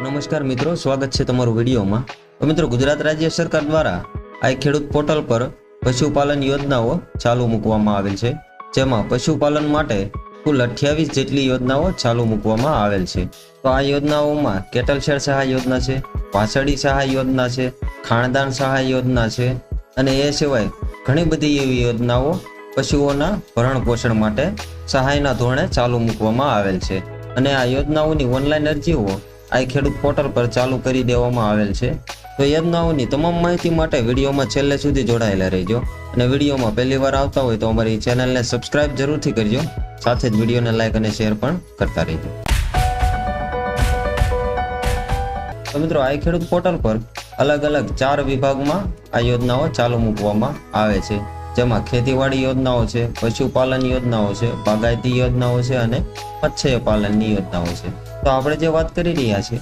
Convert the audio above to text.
નમસ્કાર મિત્રો, સ્વાગત છે તમારું વિડીયોમાં। તો મિત્રો, ગુજરાત રાજ્ય સરકાર દ્વારા આ ખેડૂત પોર્ટલ પર પશુપાલન યોજનાઓ ચાલુ મૂકવામાં આવેલ છે, જેમાં પશુપાલન માટે કુલ 28 જેટલી યોજનાઓ ચાલુ મૂકવામાં આવેલ છે। તો આ યોજનાઓમાં કેટલ શેડ સહાય યોજના છે, વાછરડી સહાય યોજના છે, ખાણદાન સહાય યોજના છે અને એ સિવાય ઘણી બધી એવી યોજનાઓ પશુઓના ભરણ પોષણ માટે સહાયના ધોરણે ચાલુ મૂકવામાં આવેલ છે અને આ યોજનાઓની ઓનલાઈન અરજીઓ આ ખેડૂત પોર્ટલ પર ચાલુ કરી દેવામાં આવેલ છે। તો યોજનાઓની તમામ માહિતી માટે વિડીયોમાં છેલ્લે સુધી જોડાયેલા રહેજો અને વિડીયોમાં પહેલી વાર આવતા હોય તો અમારી ચેનલને સબસ્ક્રાઇબ જરૂરથી કરજો, સાથે જ વિડીયોને લાઈક અને શેર પણ કરતા રહેજો। તો મિત્રો, આ ખેડૂત પોર્ટલ પર અલગ અલગ 4 વિભાગમાં આ યોજનાઓ ચાલુ મૂકવામાં આવે છે, જેમાં ખેતીવાડી યોજનાઓ છે, પશુપાલન યોજનાઓ છે, બાગાયતી યોજનાઓ છે અને મત્સ્ય પાલનની યોજનાઓ છે। તો આપણે જે વાત કરી રહ્યા છીએ